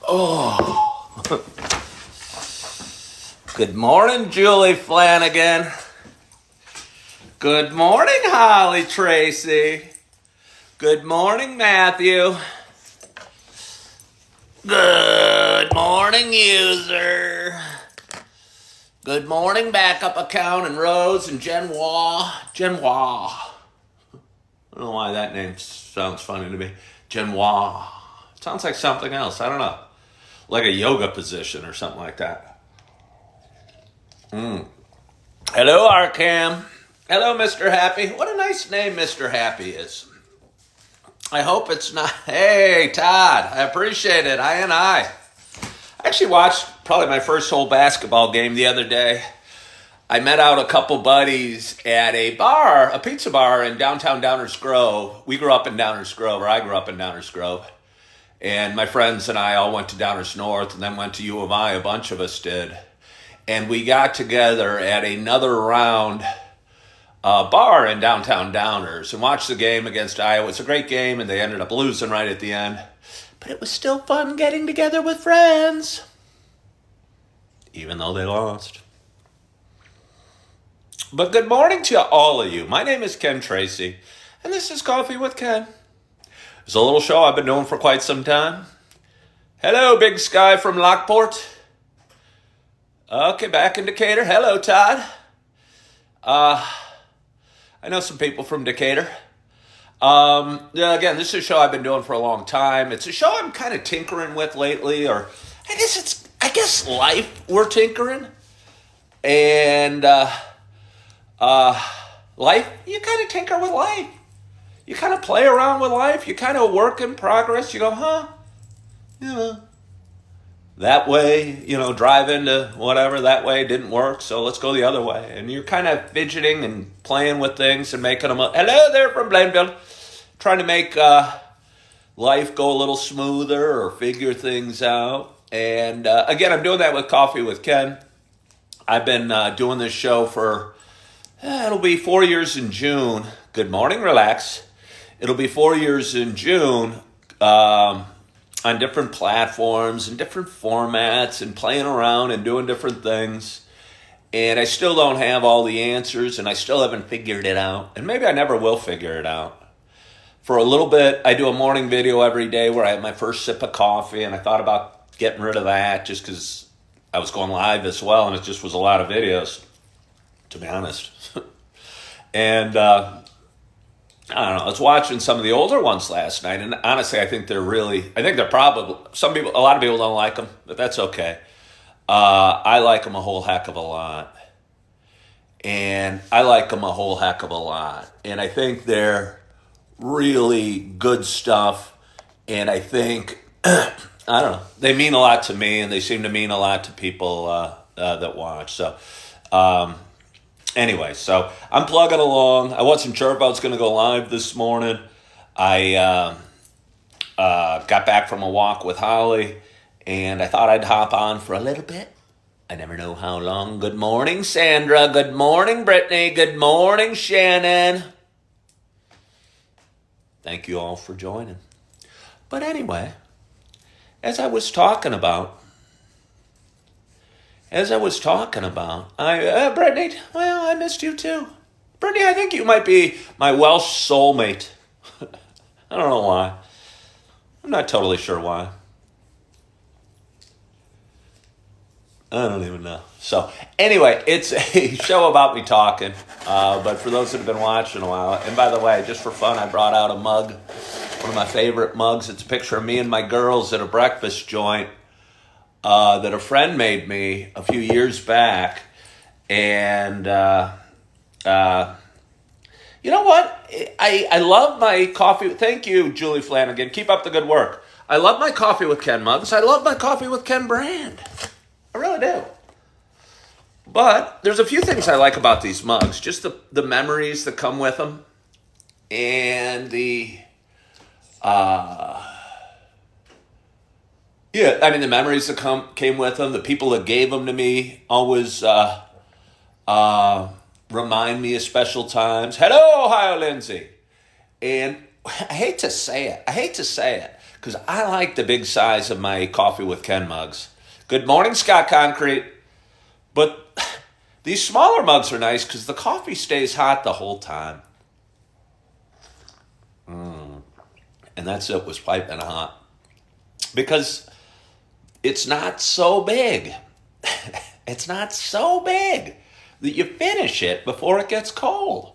Oh, good morning, Julie Flanagan. Good morning, Holly Tracy. Good morning, Matthew. Good morning, user. Good morning, backup account and Rose and Genoa. I don't know why that name sounds funny to me. Genoa. It sounds like something else. I don't know. Like a yoga position or something like that. Hello, Arkham. Hello, Mr. Happy. What a nice name Mr. Happy is. I hope it's not... Hey, Todd. I appreciate it. I actually watched probably my first whole basketball game the other day. I met out a couple buddies at a bar, a pizza bar in downtown Downers Grove. We grew up in Downers Grove, or I grew up in Downers Grove. And my friends and I all went to Downers North and then went to U of I, a bunch of us did. And we got together at another round bar in downtown Downers and watched the game against Iowa. It's a great game, and they ended up losing right at the end. But it was still fun getting together with friends, even though they lost. But good morning to all of you. My name is Ken Tracy, and this is Coffee with Ken. It's a little show I've been doing for quite some time. Hello, Big Sky from Lockport. Okay, back in Decatur. Hello, Todd. I know some people from Decatur. Again, this is a show I've been doing for a long time. It's a show I'm kind of tinkering with lately, or I guess life we're tinkering. And life, you kind of tinker with life. You kind of play around with life. You kind of work in progress. You go, that way, drive into whatever, that way didn't work, so let's go the other way. And you're kind of fidgeting and playing with things and making them up. Hello there from Blainfield. Trying to make life go a little smoother or figure things out. And again, I'm doing that with Coffee with Ken. I've been doing this show for, it'll be 4 years in June. Good morning, relax. It'll be 4 years in June on different platforms and different formats and playing around and doing different things. And I still don't have all the answers, and I still haven't figured it out. And maybe I never will figure it out. For a little bit, I do a morning video every day where I have my first sip of coffee, and I thought about getting rid of that just because I was going live as well, and it just was a lot of videos, to be honest. And I don't know. I was watching some of the older ones last night, and honestly, I think they're probably, a lot of people don't like them, but that's okay. I like them a whole heck of a lot. And I like them a whole heck of a lot. And I think they're really good stuff. And I think, I don't know, they mean a lot to me, and they seem to mean a lot to people that watch. So, anyway, so I'm plugging along. I wasn't sure if I was going to go live this morning. I got back from a walk with Holly, and I thought I'd hop on for a little bit. I never know how long. Good morning, Sandra. Good morning, Brittany. Good morning, Shannon. Thank you all for joining. But anyway, as I was talking about, Brittany, well, I missed you too. Brittany, I think you might be my Welsh soulmate. I don't know why. I'm not totally sure why. I don't even know. So, anyway, it's a show about me talking. But for those that have been watching a while, and by the way, just for fun, I brought out a mug, one of my favorite mugs. It's a picture of me and my girls at a breakfast joint that a friend made me a few years back. And you know what? I love my coffee. Thank you, Julie Flanagan. Keep up the good work. I love my Coffee with Ken mugs. I love my Coffee with Ken brand. I really do. But there's a few things I like about these mugs. Just the memories that come with them. And the memories that came with them. The people that gave them to me always remind me of special times. Hello, Ohio Lindsay. And I hate to say it, because because I like the big size of my Coffee with Ken mugs. Good morning, Scott Concrete. But these smaller mugs are nice because the coffee stays hot the whole time. And that's it, was piping hot. Because it's not so big. It's not so big that you finish it before it gets cold.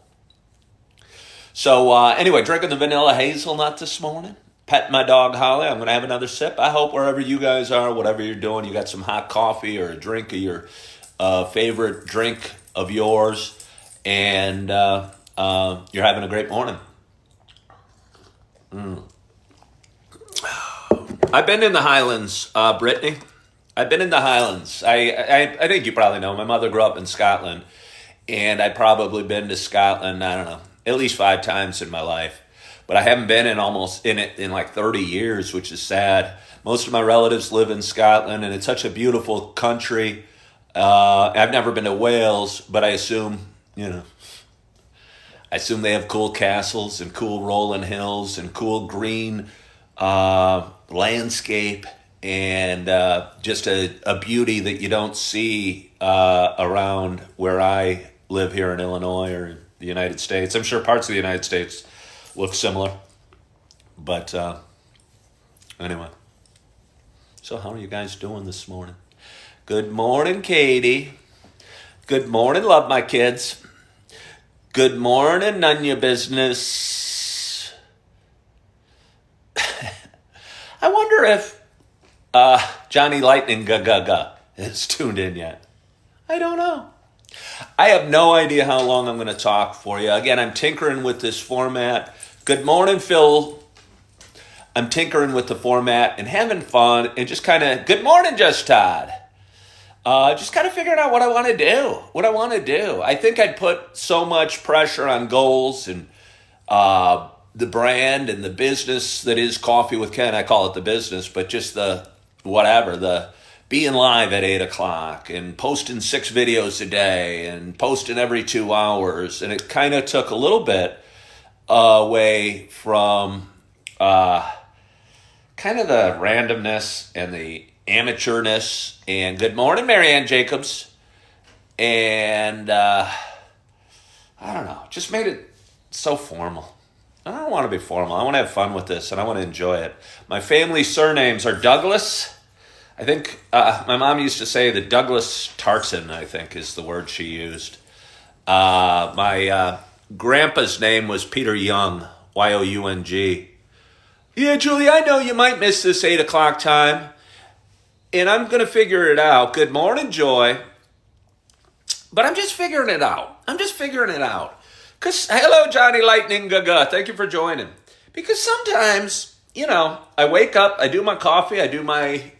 So anyway, drinking the vanilla hazelnut this morning. Petting my dog Holly. I'm going to have another sip. I hope wherever you guys are, whatever you're doing, you got some hot coffee or a drink of your favorite drink of yours, and you're having a great morning. I've been in the Highlands, Brittany. I've been in the Highlands. I think you probably know. My mother grew up in Scotland, and I've probably been to Scotland, I don't know, at least 5 times in my life. But I haven't been in like 30 years, which is sad. Most of my relatives live in Scotland, and it's such a beautiful country. I've never been to Wales, but I assume they have cool castles and cool rolling hills and cool green landscape and just a beauty that you don't see around where I live here in Illinois or in the United States. I'm sure parts of the United States look similar. But anyway. So how are you guys doing this morning? Good morning, Katie. Good morning, love my kids. Good morning, none your business. I wonder if Johnny Lightning Gaga has tuned in yet. I don't know. I have no idea how long I'm going to talk for you. Again, I'm tinkering with this format. Good morning, Phil. I'm tinkering with the format and having fun and just kind of, good morning, Just Todd. Just kind of figuring out what I want to do. I think I'd put so much pressure on goals and the brand and the business that is Coffee with Ken. I call it the business, but just the being live at 8 o'clock and posting 6 videos a day and posting every 2 hours. And it kind of took a little bit away from kind of the randomness and the amateurness. And good morning, Marianne Jacobs. And I don't know, just made it so formal. I don't want to be formal. I want to have fun with this, and I want to enjoy it. My family surnames are Douglas. I think my mom used to say that Douglas Tartan, I think, is the word she used. My grandpa's name was Peter Young, Y-O-U-N-G. Yeah, Julie, I know you might miss this 8 o'clock time, and I'm going to figure it out. Good morning, Joy. But I'm just figuring it out. Because, hello, Johnny Lightning Gaga. Thank you for joining. Because sometimes, I wake up, I do my coffee, I do my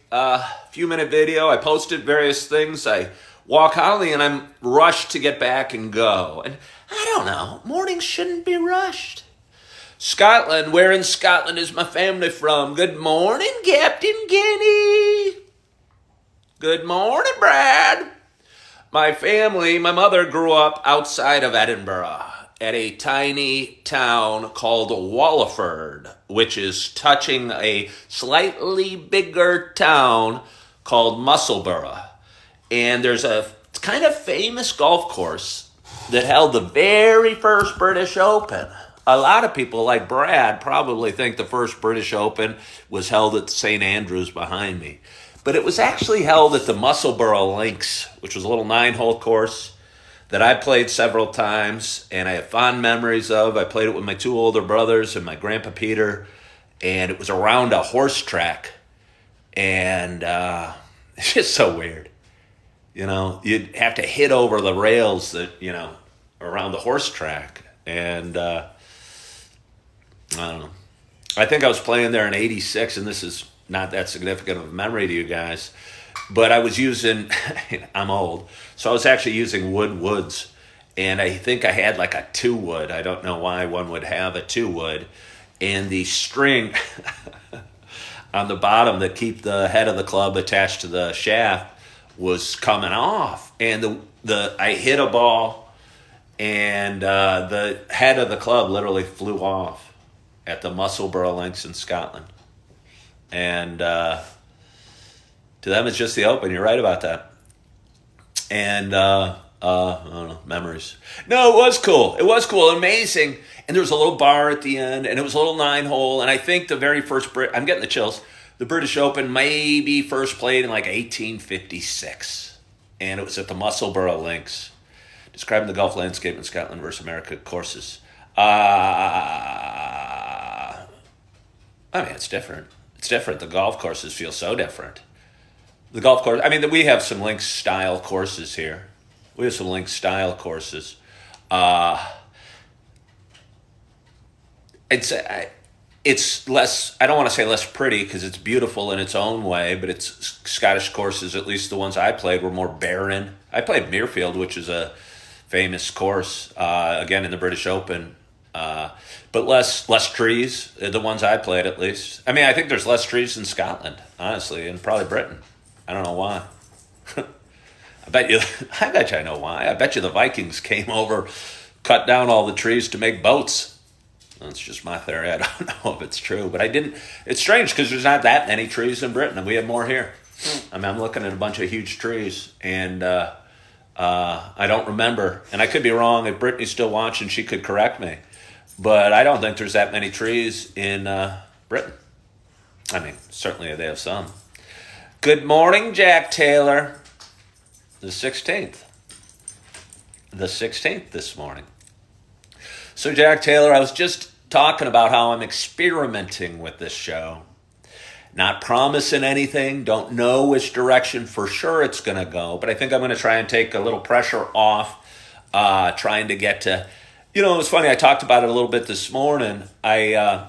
few-minute video, I posted various things, I walk Holly, and I'm rushed to get back and go. And I don't know, mornings shouldn't be rushed. Scotland, where in Scotland is my family from? Good morning, Captain Kenny. Good morning, Brad. My mother grew up outside of Edinburgh at a tiny town called Wallingford, which is touching a slightly bigger town called Musselburgh. And there's a kind of famous golf course that held the very first British Open. A lot of people, like Brad, probably think the first British Open was held at St. Andrews behind me. But it was actually held at the Musselburgh Links, which was a little 9-hole course that I played several times, and I have fond memories of. I played it with my 2 older brothers and my grandpa Peter, and it was around a horse track. And it's just so weird. You'd have to hit over the rails that, around the horse track. And I don't know. I think I was playing there in 86, and this is not that significant of a memory to you guys, but I was using, I'm old, so I was actually using woods, and I think I had like a 2-wood. I don't know why one would have a 2-wood, and the string on the bottom that keep the head of the club attached to the shaft was coming off, and I hit a ball, and the head of the club literally flew off at the Musselburgh Links in Scotland. And to them, it's just the Open. You're right about that. And I don't know, memories. No, it was cool. It was cool, amazing. And there was a little bar at the end, and it was a little 9-hole. And I think the very first I'm getting the chills. The British Open maybe first played in like 1856, and it was at the Musselburgh Links, describing the golf landscape in Scotland versus America courses. I mean, it's different. It's different. The golf courses feel so different. The golf course, I mean, we have some links style courses here. We have some links style courses. I'd say it's less, I don't want to say less pretty because it's beautiful in its own way, but it's Scottish courses, at least the ones I played, were more barren. I played Muirfield, which is a famous course, again in the British Open, but less trees, the ones I played at least. I mean, I think there's less trees in Scotland, honestly, and probably Britain. I don't know why. I bet you I know why. I bet you the Vikings came over, cut down all the trees to make boats. That's just my theory. I don't know if it's true, but it's strange because there's not that many trees in Britain, and we have more here. I mean, I'm looking at a bunch of huge trees, and I don't remember, and I could be wrong. If Brittany's still watching, she could correct me, but I don't think there's that many trees in Britain. I mean, certainly they have some. Good morning, Jack Taylor. The 16th. The 16th this morning. So, Jack Taylor, I was just talking about how I'm experimenting with this show. Not promising anything, don't know which direction for sure it's going to go, but I think I'm going to try and take a little pressure off, trying to get to, it was funny, I talked about it a little bit this morning. I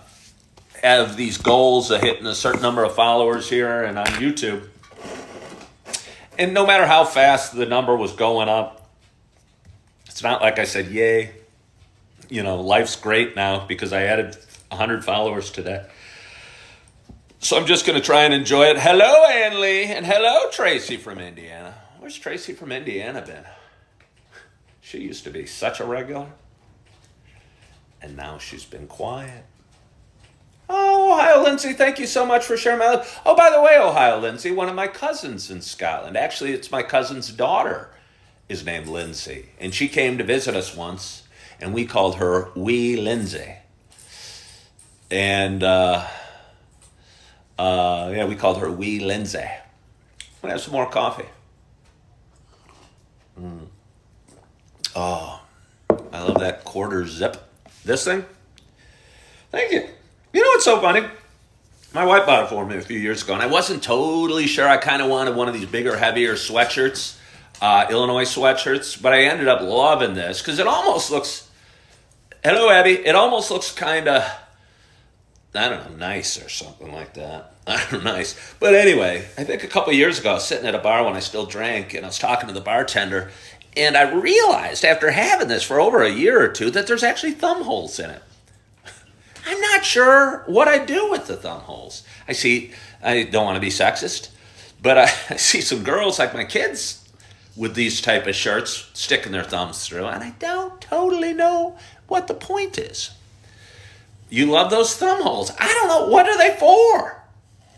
have these goals of hitting a certain number of followers here and on YouTube, and no matter how fast the number was going up, it's not like I said, yay, life's great now because I added 100 followers today. So I'm just going to try and enjoy it. Hello, Ann Lee, and hello, Tracy from Indiana. Where's Tracy from Indiana been? She used to be such a regular, and now she's been quiet. Oh, Ohio Lindsay, thank you so much for sharing my life. Oh, by the way, Ohio Lindsay, one of my cousins in Scotland, actually it's my cousin's daughter, is named Lindsay, and she came to visit us once, and we called her Wee Lindsay. And, we called her Wee Lindsay. I'm going to have some more coffee. Oh, I love that quarter zip. This thing? Thank you. You know what's so funny? My wife bought it for me a few years ago, and I wasn't totally sure. I kind of wanted one of these bigger, heavier sweatshirts, Illinois sweatshirts, but I ended up loving this because it almost looks, hello, Abby, it almost looks kind of, I don't know, nice or something like that. I don't know, nice. But anyway, I think a couple of years ago, I was sitting at a bar when I still drank, and I was talking to the bartender, and I realized after having this for over a year or two that there's actually thumb holes in it. I'm not sure what I do with the thumb holes. I don't want to be sexist, but I see some girls like my kids with these type of shirts sticking their thumbs through, and I don't totally know what the point is. You love those thumb holes. I don't know. What are they for?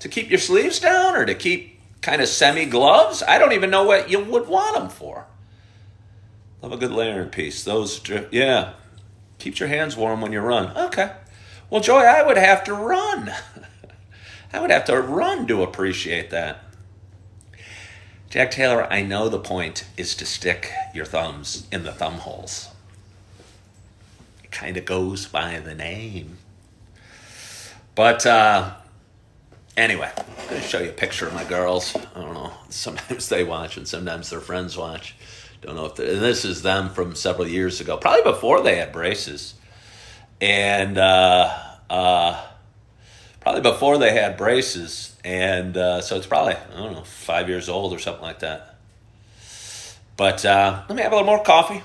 To keep your sleeves down or to keep kind of semi-gloves? I don't even know what you would want them for. Love a good layering piece. Those, yeah. Keeps your hands warm when you run. Okay. Well, Joy, I would have to run. I would have to run to appreciate that. Jack Taylor, I know the point is to stick your thumbs in the thumb holes. It kind of goes by the name. But anyway, I'm going to show you a picture of my girls. I don't know. Sometimes they watch and sometimes their friends watch. Don't know if this is them from several years ago, probably before they had braces. And probably before they had braces. And so it's probably, I don't know, 5 years old or something like that. But let me have a little more coffee.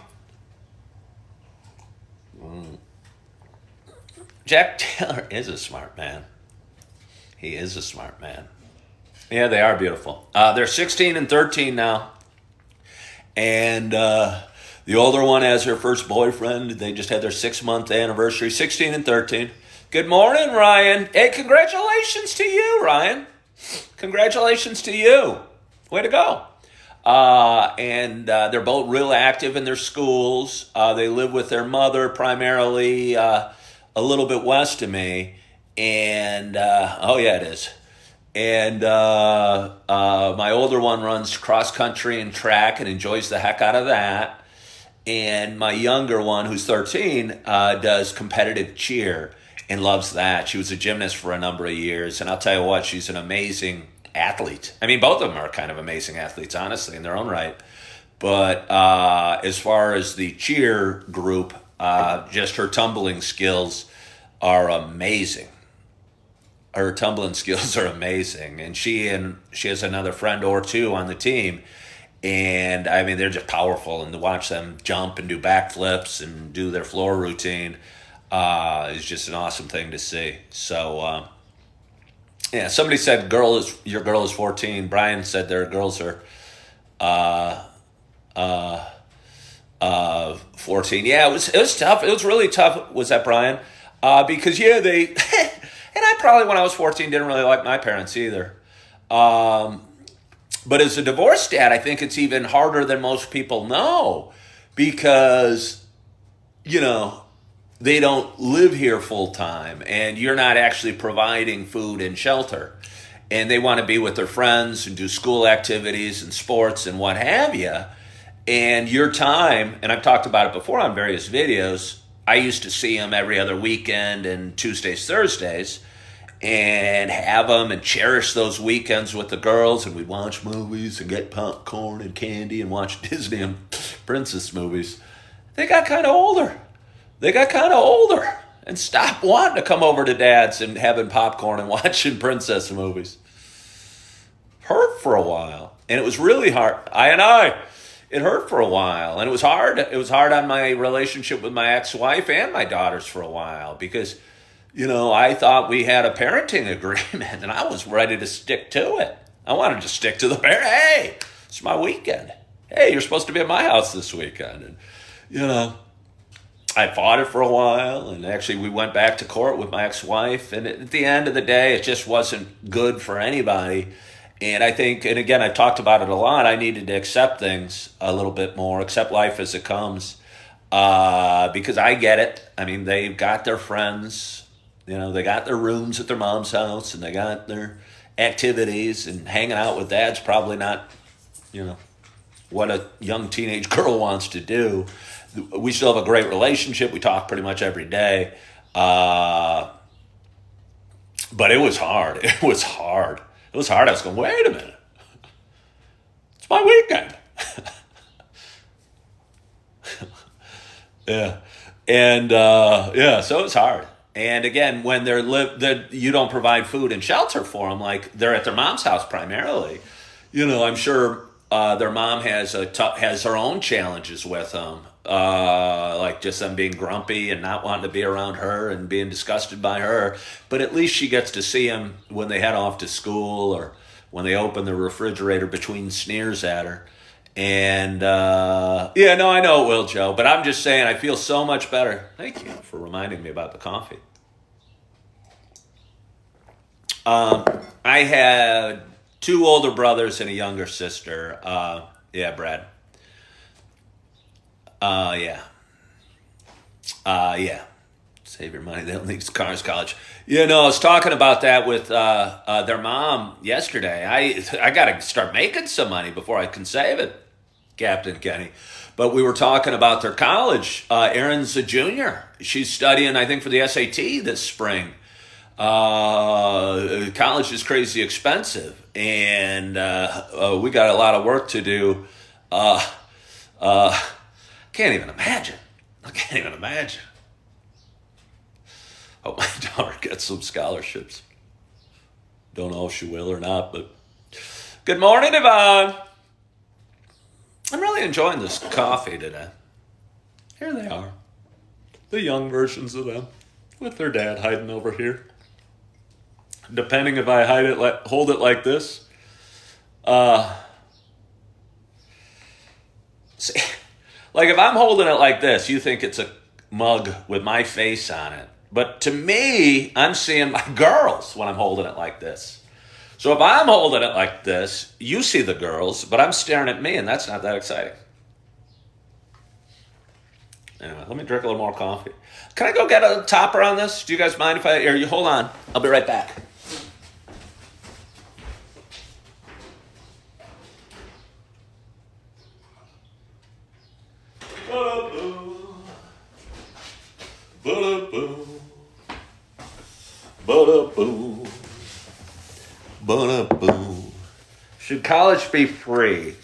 Jack Taylor is a smart man. He is a smart man. Yeah, they are beautiful. They're 16 and 13 now. And the older one has her first boyfriend. They just had their 6-month anniversary, 16 and 13. Good morning, Ryan. Hey, congratulations to you, Ryan. Congratulations to you. Way to go. And they're both real active in their schools. They live with their mother primarily a little bit west of me. And, oh, yeah, it is. And my older one runs cross country and track and enjoys the heck out of that. And my younger one, who's 13, does competitive cheer and loves that. She was a gymnast for a number of years. And I'll tell you what, she's an amazing athlete. I mean, both of them are kind of amazing athletes, honestly, in their own right. But as far as the cheer group, just her tumbling skills are amazing. Her tumbling skills are amazing. And she has another friend or two on the team. And I mean, they're just powerful. And to watch them jump and do backflips and do their floor routine is just an awesome thing to see. So, yeah, somebody said your girl is 14. Brian said their girls are 14. Yeah, it was tough. It was really tough. Was that Brian? Because they and I probably when I was 14 didn't really like my parents either. But as a divorced dad, I think it's even harder than most people know because they don't live here full time and you're not actually providing food and shelter. And they want to be with their friends and do school activities and sports and what have you. And your time, and I've talked about it before on various videos, I used to see them every other weekend and Tuesdays, Thursdays, and have them and cherish those weekends with the girls. And we'd watch movies and get popcorn and candy and watch Disney and princess movies. They got kind of older. And stopped wanting to come over to Dad's and having popcorn and watching princess movies. Hurt for a while. And it was really hard. It hurt for a while. And it was hard. It was hard on my relationship with my ex-wife and my daughters for a while because, I thought we had a parenting agreement and I was ready to stick to it. I wanted to stick to the parent. Hey, it's my weekend. Hey, you're supposed to be at my house this weekend. And, I fought it for a while, and actually we went back to court with my ex-wife, and at the end of the day, it just wasn't good for anybody. And I think, and again, I've talked about it a lot, I needed to accept things a little bit more, accept life as it comes, because I get it. I mean, they've got their friends, they got their rooms at their mom's house, and they got their activities, and hanging out with Dad's probably not, what a young teenage girl wants to do. We still have a great relationship. We talk pretty much every day. But it was hard. It was hard. I was going, wait a minute. It's my weekend. Yeah. And, so it was hard. And again, when you don't provide food and shelter for them, like they're at their mom's house primarily, I'm sure their mom has her own challenges with them. Like just them being grumpy and not wanting to be around her and being disgusted by her. But at least she gets to see him when they head off to school or when they open the refrigerator between sneers at her. And, I know it will, Joe. But I'm just saying I feel so much better. Thank you for reminding me about the coffee. I had 2 older brothers and a younger sister. Brad. Save your money. They don't need cars, college. I was talking about that with their mom yesterday. I got to start making some money before I can save it, Captain Kenny. But we were talking about their college. Erin's a junior. She's studying, I think, for the SAT this spring. College is crazy expensive, and we got a lot of work to do. Can't even imagine. I can't even imagine. Hope my daughter gets some scholarships. Don't know if she will or not, but good morning, Yvonne. I'm really enjoying this coffee today. Here they are. The young versions of them with their dad hiding over here. Depending if I hold it like this. See, like if I'm holding it like this, you think it's a mug with my face on it. But to me, I'm seeing my girls when I'm holding it like this. So if I'm holding it like this, you see the girls, but I'm staring at me, and that's not that exciting. Anyway, let me drink a little more coffee. Can I go get a topper on this? Do you guys mind if or you hold on? I'll be right back. Should college be free?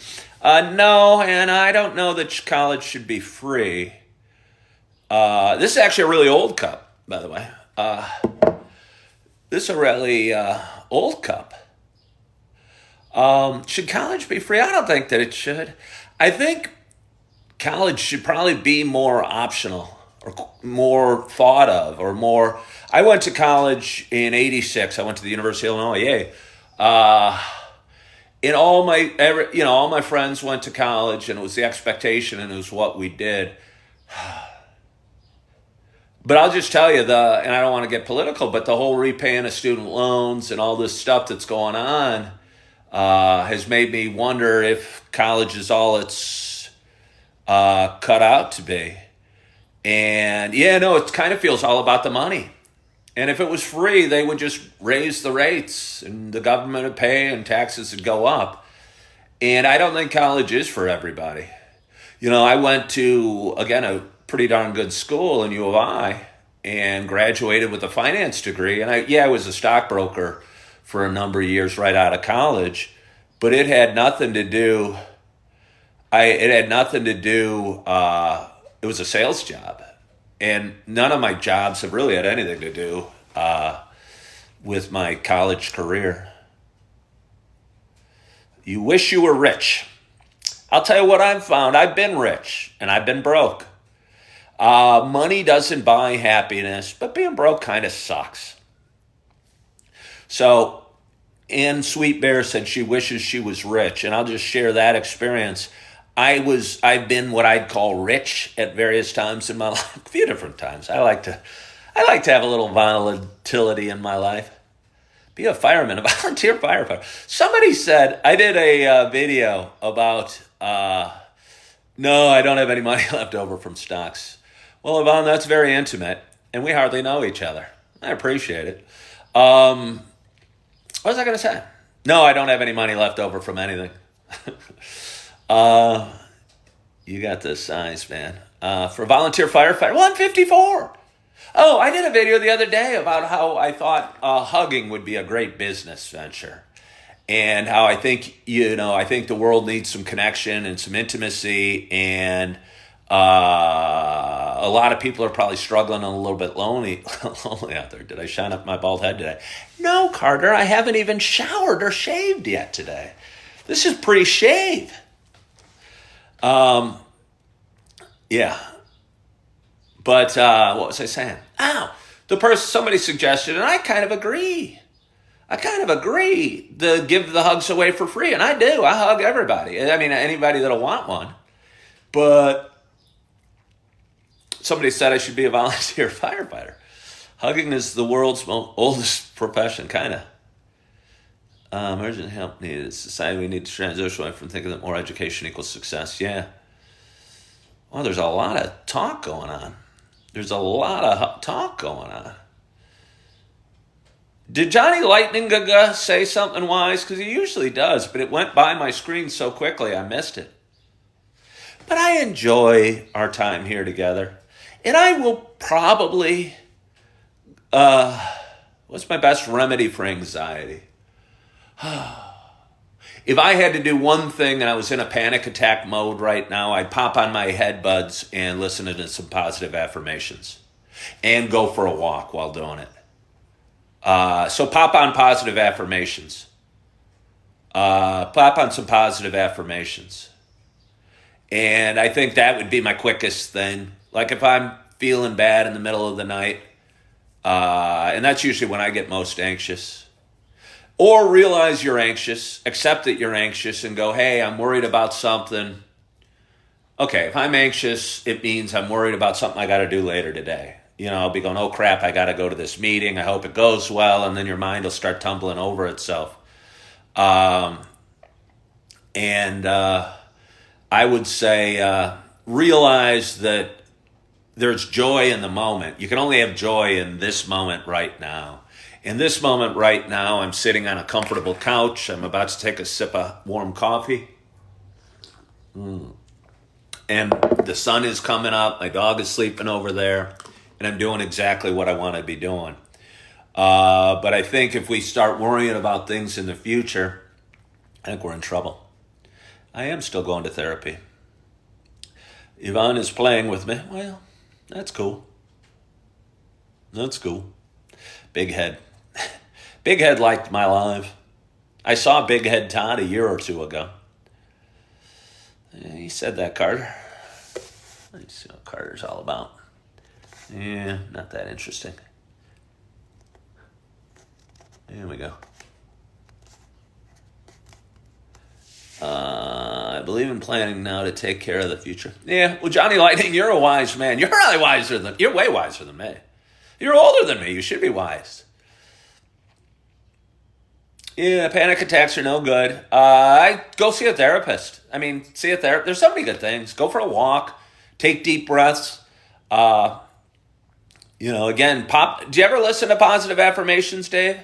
No, and I don't know that college should be free. This is actually a really old cup, by the way. This is a really old cup. Should college be free? I don't think that it should. I think college should probably be more optional or more thought of or more. I went to college in '86. I went to the University of Illinois. Yay. And all my friends went to college, and it was the expectation, and it was what we did. But I'll just tell you and I don't want to get political, but the whole repaying of student loans and all this stuff that's going on has made me wonder if college is all it's cut out to be. And it kind of feels all about the money. And if it was free, they would just raise the rates and the government would pay and taxes would go up. And I don't think college is for everybody. I went to, again, a pretty darn good school in U of I and graduated with a finance degree. And I was a stockbroker for a number of years right out of college, but it had nothing to do, it was a sales job. And none of my jobs have really had anything to do with my college career. You wish you were rich. I'll tell you what I've found. I've been rich and I've been broke. Money doesn't buy happiness, but being broke kind of sucks. So Ann Sweet Bear said she wishes she was rich, and I'll just share that experience. I've been what I'd call rich at various times in my life, a few different times. I like to have a little volatility in my life. Be a fireman, a volunteer firefighter. Somebody said, I did a video about, no, I don't have any money left over from stocks. Well, Yvonne, that's very intimate, and we hardly know each other. I appreciate it. What was I going to say? No, I don't have any money left over from anything. You got the size, man. For volunteer firefighter, well, I'm 54. Oh, I did a video the other day about how I thought hugging would be a great business venture. And how I think the world needs some connection and some intimacy. And a lot of people are probably struggling and a little bit lonely out there. Did I shine up my bald head today? No, Carter, I haven't even showered or shaved yet today. This is pre-shave. Yeah. But what was I saying? Somebody suggested, and I kind of agree. To give the hugs away for free, and I do. I hug everybody. I mean, anybody that'll want one. But somebody said I should be a volunteer firefighter. Hugging is the world's oldest profession, kind of. Emergent help needed. Society, we need to transition away from thinking that more education equals success. Yeah. Well, there's a lot of talk going on. Did Johnny Lightning Gaga say something wise? Because he usually does, but it went by my screen so quickly I missed it. But I enjoy our time here together. And I will probably, what's my best remedy for anxiety? If I had to do one thing and I was in a panic attack mode right now, I'd pop on my headbuds and listen to some positive affirmations and go for a walk while doing it. So pop on positive affirmations. Pop on some positive affirmations. And I think that would be my quickest thing. Like if I'm feeling bad in the middle of the night, and that's usually when I get most anxious. Or realize you're anxious, accept that you're anxious, and go, hey, I'm worried about something. Okay, if I'm anxious, it means I'm worried about something I got to do later today. I'll be going, oh crap, I got to go to this meeting. I hope it goes well. And then your mind will start tumbling over itself. And I would say realize that there's joy in the moment. You can only have joy in this moment right now. In this moment right now, I'm sitting on a comfortable couch. I'm about to take a sip of warm coffee. And the sun is coming up. My dog is sleeping over there. And I'm doing exactly what I want to be doing. But I think if we start worrying about things in the future, I think we're in trouble. I am still going to therapy. Yvonne is playing with me. Well, that's cool. That's cool. Big Head. Big Head liked my live. I saw Big Head Todd a year or two ago. He said that, Carter. Let's see what Carter's all about. Yeah, not that interesting. Here we go. I believe in planning now to take care of the future. Yeah, well, Johnny Lightning, you're a wise man. You're really you're way wiser than me. You're older than me. You should be wise. Yeah, panic attacks are no good. I go see a therapist. See a therapist. There's so many good things. Go for a walk. Take deep breaths. Again, do you ever listen to positive affirmations, Dave?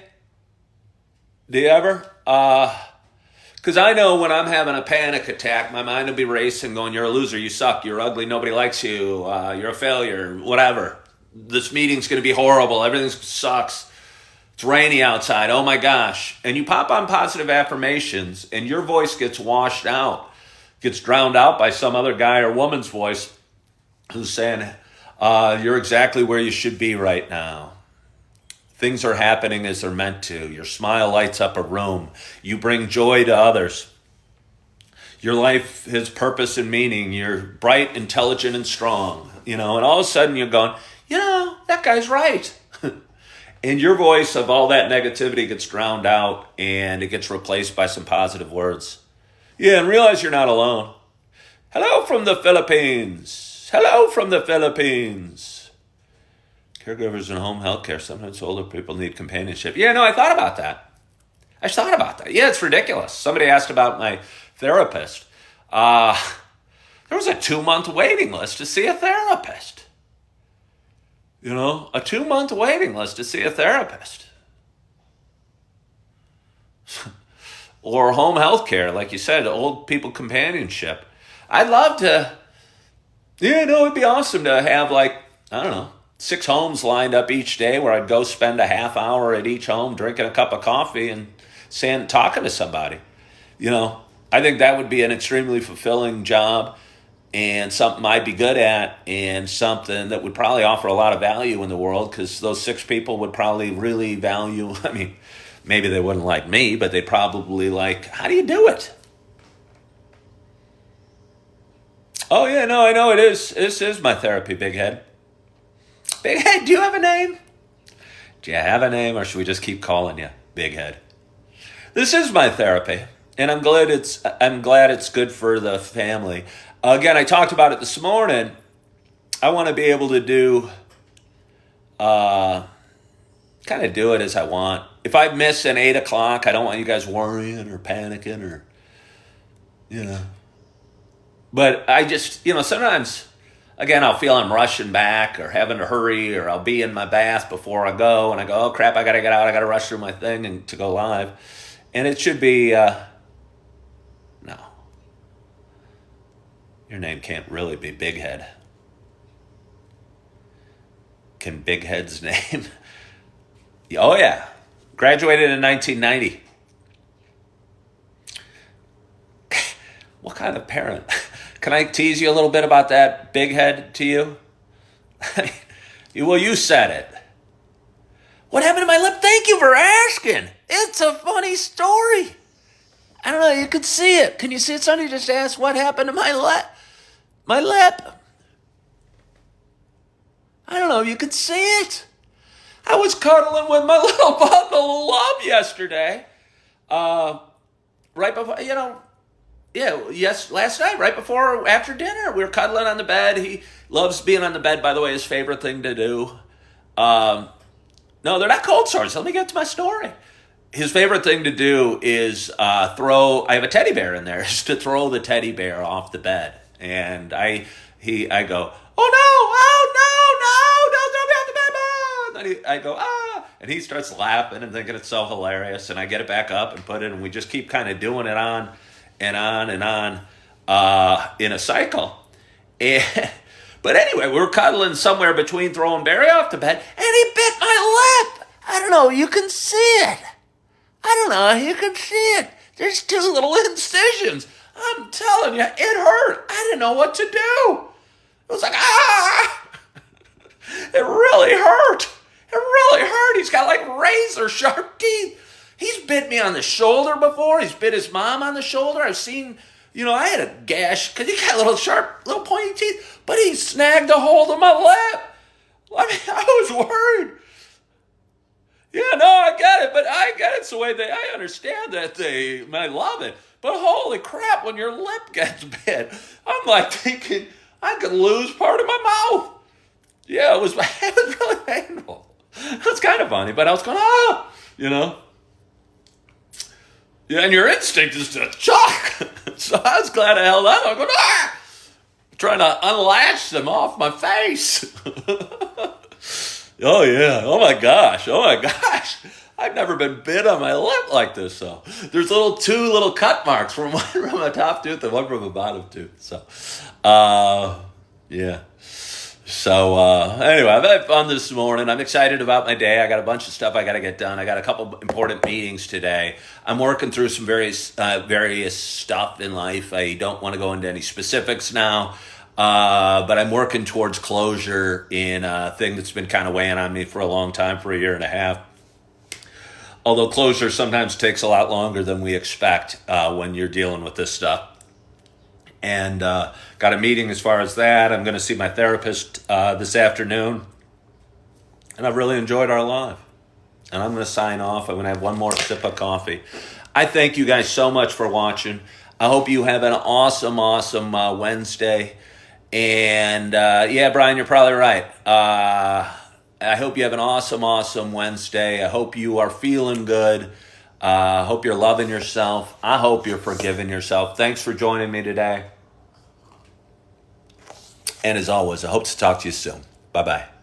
Do you ever? Because I know when I'm having a panic attack, my mind will be racing, going, you're a loser, you suck, you're ugly, nobody likes you, you're a failure, whatever. This meeting's going to be horrible, everything sucks. It's rainy outside, oh my gosh. And you pop on positive affirmations, and your voice gets washed out, gets drowned out by some other guy or woman's voice who's saying, you're exactly where you should be right now. Things are happening as they're meant to. Your smile lights up a room. You bring joy to others. Your life has purpose and meaning. You're bright, intelligent, and strong. And all of a sudden you're going, that guy's right. And your voice of all that negativity gets drowned out and it gets replaced by some positive words. Yeah, and realize you're not alone. Hello from the Philippines. Hello from the Philippines. Caregivers in home health care. Sometimes older people need companionship. Yeah, no, I thought about that. Yeah, it's ridiculous. Somebody asked about my therapist. There was a 2-month waiting list to see a therapist. A 2-month waiting list to see a therapist. Or home health care, like you said, old people companionship. I'd love to, it'd be awesome to have 6 homes lined up each day where I'd go spend a half hour at each home drinking a cup of coffee and talking to somebody. I think that would be an extremely fulfilling job and something I'd be good at and something that would probably offer a lot of value in the world because those 6 people would probably really value, maybe they wouldn't like me, but they'd probably like, how do you do it? Oh, yeah, no, I know it is. This is my therapy, Big Head. Big Head, do you have a name? Do you have a name, or should we just keep calling you Big Head? This is my therapy, and I'm glad it's good for the family. Again, I talked about it this morning. I want to be able to do it as I want. If I miss an 8 o'clock, I don't want you guys worrying or panicking or, But I just, sometimes, again, I'll feel I'm rushing back or having to hurry, or I'll be in my bath before I go, and I go, oh, crap, I got to get out. I got to rush through my thing and to go live. And it should be, no. Your name can't really be Big Head. Can Big Head's name? Oh, yeah. Graduated in 1990. What kind of parent? Can I tease you a little bit about that, Big Head, to you? Well, you said it. What happened to my lip? Thank you for asking. It's a funny story. I don't know. You could see it. Can you see it? Somebody just asked what happened to my lip. My lip. I don't know if you could see it. I was cuddling with my little bundle of love yesterday. Right before, last night, right before, after dinner, we were cuddling on the bed. He loves being on the bed, by the way, his favorite thing to do. No, they're not cold sores. Let me get to my story. His favorite thing to do is throw. I have a teddy bear in there. Is to throw the teddy bear off the bed, and I go, oh no, don't throw me off the bed, Mom. I go, ah, and he starts laughing and thinking it's so hilarious, and I get it back up and put it, and we just keep kind of doing it on and on and on in a cycle. And, but anyway, we were cuddling somewhere between throwing Barry off the bed, and he bit my lip. I don't know. You can see it. I don't know. You can see it. There's 2 little incisions. I'm telling you, it hurt. I didn't know what to do. It was like, ah! It really hurt. It really hurt. He's got like razor sharp teeth. He's bit me on the shoulder before. He's bit his mom on the shoulder. I've seen, I had a gash because he got little sharp, little pointy teeth, but he snagged a hold of my lip. I mean, I was worried. Yeah, no, I get it, but I get it. It's the way I understand that they might love it. But holy crap, when your lip gets bit, I'm like thinking I could lose part of my mouth. Yeah, it was really painful. It was kind of funny, but I was going, oh, Yeah, and your instinct is to chuck. So I was glad I held on. I'm going, ah! Trying to unlatch them off my face. Oh, yeah. Oh, my gosh. I've never been bit on my lip like this, so. There's 2 little cut marks, one from a top tooth and one from a bottom tooth. So, yeah. So, anyway, I've had fun this morning. I'm excited about my day. I got a bunch of stuff I got to get done. I got a couple important meetings today. I'm working through some various stuff in life. I don't want to go into any specifics now. But I'm working towards closure in a thing that's been kind of weighing on me for a long time, for a year and a half. Although closure sometimes takes a lot longer than we expect when you're dealing with this stuff. And got a meeting as far as that. I'm going to see my therapist this afternoon. And I've really enjoyed our live. And I'm going to sign off. I'm going to have one more sip of coffee. I thank you guys so much for watching. I hope you have an awesome Wednesday. And yeah, Brian, you're probably right. I hope you have an awesome Wednesday. I hope you are feeling good. I hope you're loving yourself. I hope you're forgiving yourself. Thanks for joining me today. And as always, I hope to talk to you soon. Bye-bye.